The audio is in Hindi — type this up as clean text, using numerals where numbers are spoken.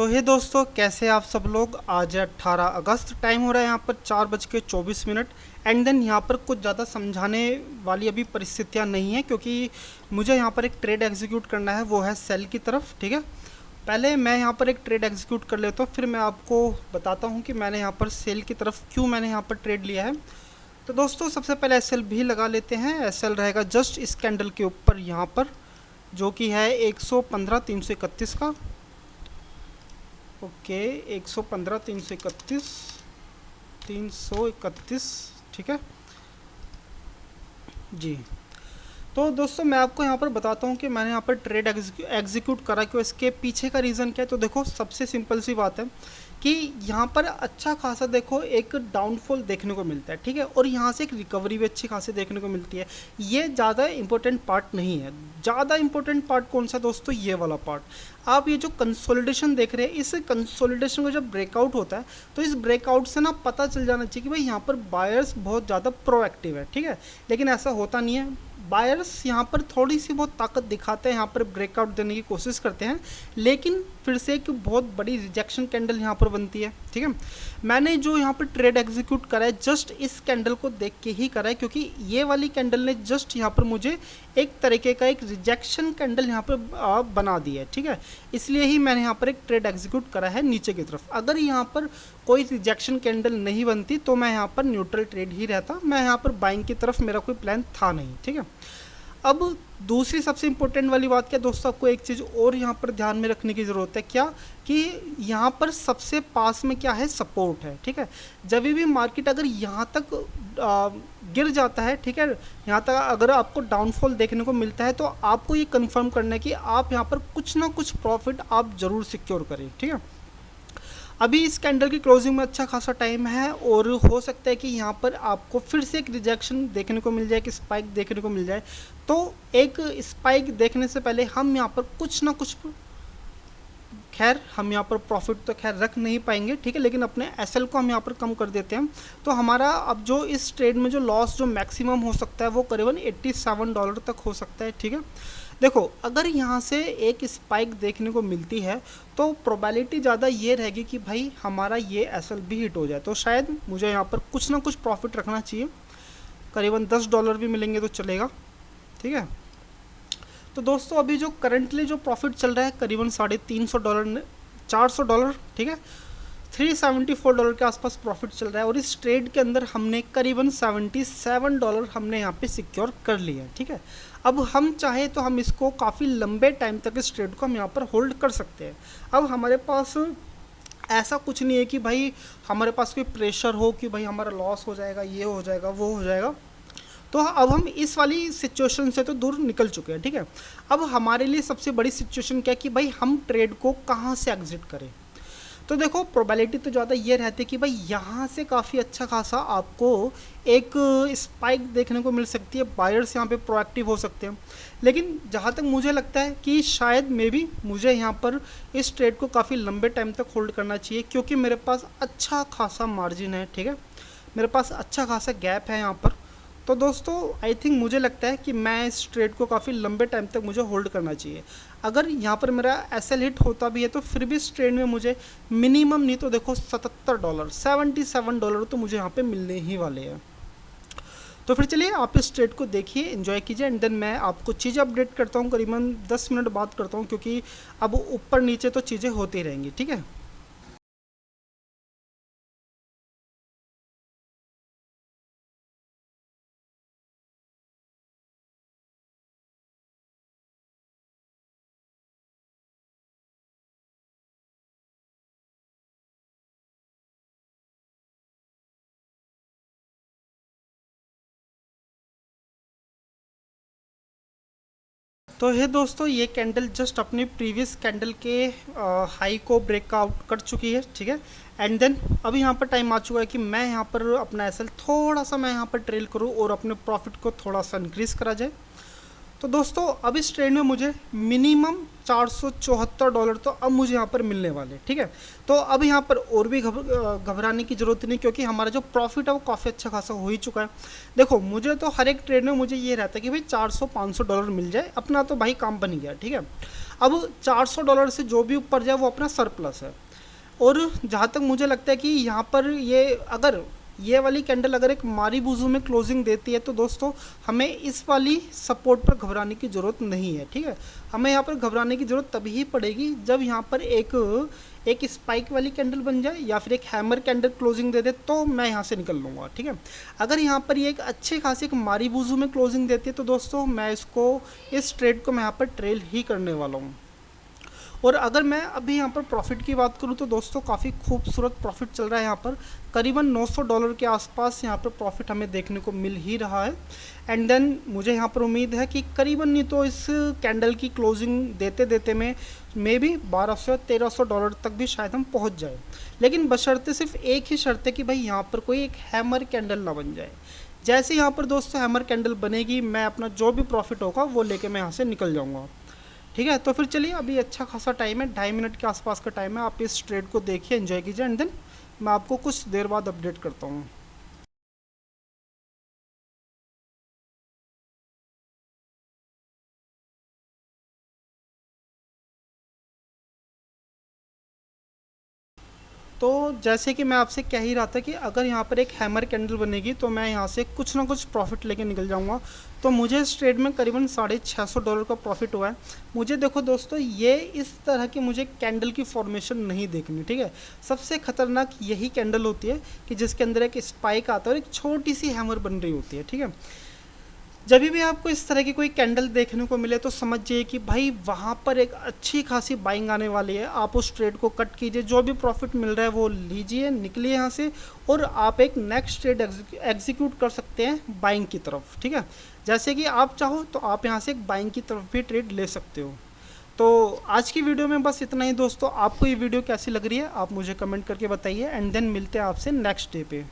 तो हे दोस्तों, कैसे आप सब लोग। आज है 18 अगस्त, टाइम हो रहा है यहाँ पर 4:24। एंड देन यहाँ पर कुछ ज़्यादा समझाने वाली अभी परिस्थितियाँ नहीं है, क्योंकि मुझे यहाँ पर एक ट्रेड एग्जीक्यूट करना है, वो है सेल की तरफ। ठीक है, पहले मैं यहाँ पर एक ट्रेड एग्जीक्यूट कर लेता हूँ, फिर मैं आपको बताता हूँ कि मैंने यहाँ पर सेल की तरफ क्यों मैंने यहाँ पर ट्रेड लिया है। तो दोस्तों, सबसे पहले एसएल भी लगा लेते हैं। एसएल रहेगा जस्ट इस कैंडल के ऊपर यहाँ पर, जो कि है 115,331 का। ओके, 115 331 ठीक है जी। तो दोस्तों, मैं आपको यहाँ पर बताता हूँ कि मैंने यहाँ पर ट्रेड एग्जीक्यूट करा क्यों, इसके पीछे का रीज़न क्या है। तो देखो, सबसे सिंपल सी बात है कि यहाँ पर अच्छा खासा देखो एक डाउनफॉल देखने को मिलता है। ठीक है, और यहाँ से एक रिकवरी भी अच्छी खासी देखने को मिलती है। ये ज़्यादा इंपॉर्टेंट पार्ट नहीं है। ज़्यादा इंपॉर्टेंट पार्ट कौन सा दोस्तों? ये वाला पार्ट। आप ये जो कंसोलिडेशन देख रहे हैं, इस कंसोलिडेशन को जब ब्रेकआउट होता है तो इस ब्रेकआउट से ना पता चल जाना चाहिए कि भाई यहाँ पर बायर्स बहुत ज़्यादा प्रोएक्टिव है। ठीक है, लेकिन ऐसा होता नहीं है। बायर्स यहाँ पर थोड़ी सी बहुत ताकत दिखाते हैं, यहाँ पर ब्रेकआउट देने की कोशिश करते हैं, लेकिन फिर से एक बहुत बड़ी रिजेक्शन कैंडल यहाँ पर बनती है। ठीक है, मैंने जो यहाँ पर ट्रेड एग्जीक्यूट करा है जस्ट इस कैंडल को देख के ही करा है, क्योंकि ये वाली कैंडल ने जस्ट यहाँ पर मुझे एक तरीके का एक रिजेक्शन कैंडल यहाँ पर बना दी है। ठीक है, इसलिए ही मैंने यहाँ पर एक ट्रेड एग्जीक्यूट करा है नीचे की तरफ। अगर यहाँ पर कोई रिजेक्शन कैंडल नहीं बनती तो मैं यहाँ पर न्यूट्रल ट्रेड ही रहता, मैं यहाँ पर बाइंग की तरफ मेरा कोई प्लान था नहीं। ठीक है, अब दूसरी सबसे इंपॉर्टेंट वाली बात क्या दोस्तों, आपको एक चीज़ और यहाँ पर ध्यान में रखने की ज़रूरत है। क्या कि यहाँ पर सबसे पास में क्या है? सपोर्ट है। ठीक है, जब भी मार्केट अगर यहाँ तक गिर जाता है, ठीक है, यहाँ तक अगर आपको डाउनफॉल देखने को मिलता है, तो आपको ये कंफर्म करना है कि आप यहाँ पर कुछ ना कुछ प्रॉफिट आप ज़रूर सिक्योर करें। ठीक है, अभी इस कैंडल की क्लोजिंग में अच्छा खासा टाइम है, और हो सकता है कि यहाँ पर आपको फिर से एक रिजेक्शन देखने को मिल जाए, कि स्पाइक देखने को मिल जाए। तो एक स्पाइक देखने से पहले हम यहाँ पर कुछ ना कुछ, खैर हम यहाँ पर प्रॉफिट तो खैर रख नहीं पाएंगे, ठीक है, लेकिन अपने एसएल को हम यहाँ पर कम कर देते हैं। तो हमारा अब जो इस ट्रेड में जो लॉस जो मैक्सिमम हो सकता है वो करीबन $87 तक हो सकता है। ठीक है, देखो, अगर यहाँ से एक स्पाइक देखने को मिलती है तो प्रोबेबिलिटी ज़्यादा ये रहेगी कि भाई हमारा ये एसएल भी हिट हो जाए, तो शायद मुझे यहाँ पर कुछ ना कुछ प्रॉफिट रखना चाहिए। करीबन $10 भी मिलेंगे तो चलेगा। ठीक है, तो दोस्तों अभी जो करंटली जो प्रॉफिट चल रहा है करीबन $350 $400। ठीक है, $374 के आसपास प्रॉफिट चल रहा है, और इस ट्रेड के अंदर हमने करीबन $77 हमने यहाँ पे सिक्योर कर लिया है। ठीक है, अब हम चाहे तो हम इसको काफ़ी लंबे टाइम तक इस ट्रेड को हम यहाँ पर होल्ड कर सकते हैं। अब हमारे पास ऐसा कुछ नहीं है कि भाई हमारे पास कोई प्रेशर हो कि भाई हमारा लॉस हो जाएगा, ये हो जाएगा, वो हो जाएगा। तो अब हम इस वाली सिचुएशन से तो दूर निकल चुके हैं। ठीक है, अब हमारे लिए सबसे बड़ी सिचुएशन क्या है कि भाई हम ट्रेड को कहाँ से एग्जिट करें। तो देखो, प्रोबेबिलिटी तो ज़्यादा ये रहती है कि भाई यहाँ से काफ़ी अच्छा खासा आपको एक स्पाइक देखने को मिल सकती है, बायर्स यहाँ पे प्रोएक्टिव हो सकते हैं। लेकिन जहाँ तक मुझे लगता है कि शायद मे बी मुझे यहाँ पर इस ट्रेड को काफ़ी लंबे टाइम तक होल्ड करना चाहिए, क्योंकि मेरे पास अच्छा खासा मार्जिन है। ठीक है, मेरे पास अच्छा खासा गैप है यहाँ पर। तो दोस्तों, आई थिंक मुझे लगता है कि मैं इस ट्रेड को काफ़ी लंबे टाइम तक मुझे होल्ड करना चाहिए। अगर यहाँ पर मेरा एसएल हिट होता भी है तो फिर भी इस ट्रेड में मुझे मिनिमम नहीं तो देखो $77 तो मुझे यहाँ पे मिलने ही वाले हैं। तो फिर चलिए आप इस ट्रेड को देखिए, एंजॉय कीजिए, एंड देन मैं आपको चीज़ें अपडेट करता हूँ। करीबन 10 मिनट बात करता हूँ, क्योंकि अब ऊपर नीचे तो चीज़ें होती रहेंगी। ठीक है, तो ये दोस्तों, ये कैंडल जस्ट अपनी प्रीवियस कैंडल के हाई को ब्रेकआउट कर चुकी है। ठीक है, एंड देन अभी यहाँ पर टाइम आ चुका है कि मैं यहाँ पर अपना एसएल थोड़ा सा मैं यहाँ पर ट्रेल करूँ और अपने प्रॉफिट को थोड़ा सा इंक्रीज़ करा जाए। तो दोस्तों, अब इस ट्रेड में मुझे मिनिमम $474 तो अब मुझे यहाँ पर मिलने वाले। ठीक है, तो अब यहाँ पर और भी घबराने की ज़रूरत नहीं, क्योंकि हमारा जो प्रॉफिट है वो काफ़ी अच्छा खासा हो ही चुका है। देखो, मुझे तो हर एक ट्रेड में मुझे ये रहता है कि भाई $400-500 मिल जाए, अपना तो भाई काम बन गया। ठीक है, अब $400 से जो भी ऊपर जाए वो अपना सरप्लस है। और जहाँ तक मुझे लगता है कि यहाँ पर ये अगर ये वाली कैंडल अगर एक मारीबुजू में क्लोजिंग देती है तो दोस्तों हमें इस वाली सपोर्ट पर घबराने की ज़रूरत नहीं है, ठीक है। हमें यहाँ पर घबराने की ज़रूरत तभी ही पड़ेगी जब यहाँ पर एक स्पाइक वाली कैंडल बन जाए या फिर एक हैमर कैंडल क्लोजिंग दे दे, तो मैं यहाँ से निकल लूँगा, ठीक है। अगर यहाँ पर ये एक अच्छे खासी एक मारीबुजू में क्लोजिंग देती है तो दोस्तों मैं इस ट्रेड को मैं यहाँ पर ट्रेल ही करने वाला हूँ। और अगर मैं अभी यहाँ पर प्रॉफिट की बात करूँ तो दोस्तों काफ़ी खूबसूरत प्रॉफिट चल रहा है। यहाँ पर करीबन $900 के आसपास यहाँ पर प्रॉफिट हमें देखने को मिल ही रहा है। एंड देन मुझे यहाँ पर उम्मीद है कि करीबन नहीं तो इस कैंडल की क्लोजिंग देते देते में मे भी $1200-1300 तक भी शायद हम पहुँच जाए, लेकिन बशर्ते सिर्फ एक ही शर्त है कि भाई यहाँ पर कोई एक हैमर कैंडल ना बन जाए। जैसे यहाँ पर दोस्तों हैमर कैंडल बनेगी मैं अपना जो भी प्रॉफिट होगा वो लेके मैं यहाँ से निकल जाऊँगा, ठीक है। तो फिर चलिए, अभी अच्छा खासा टाइम है, 2.5 मिनट के आसपास का टाइम है। आप इस ट्रेड को देखिए, एंजॉय कीजिए एंड देन मैं आपको कुछ देर बाद अपडेट करता हूँ। तो जैसे कि मैं आपसे कह ही रहा था कि अगर यहाँ पर एक हैमर कैंडल बनेगी तो मैं यहाँ से कुछ ना कुछ प्रॉफिट लेके निकल जाऊँगा। तो मुझे इस ट्रेड में करीबन $650 का प्रॉफिट हुआ है। मुझे देखो दोस्तों, ये इस तरह की मुझे कैंडल की फॉर्मेशन नहीं देखनी, ठीक है। सबसे खतरनाक यही कैंडल होती है कि जिसके अंदर एक स्पाइक आता है और एक छोटी सी हैमर बन रही होती है, ठीक है। जब भी आपको इस तरह की कोई कैंडल देखने को मिले तो समझिए कि भाई वहाँ पर एक अच्छी खासी बाइंग आने वाली है। आप उस ट्रेड को कट कीजिए, जो भी प्रॉफिट मिल रहा है वो लीजिए, निकलिए यहाँ से, और आप एक नेक्स्ट ट्रेड एग्जीक्यूट कर सकते हैं बाइंग की तरफ, ठीक है। जैसे कि आप चाहो तो आप यहाँ से एक बाइंग की तरफ भी ट्रेड ले सकते हो। तो आज की वीडियो में बस इतना ही दोस्तों। आपको ये वीडियो कैसी लग रही है आप मुझे कमेंट करके बताइए एंड देन मिलते हैं आपसे नेक्स्ट डे पे।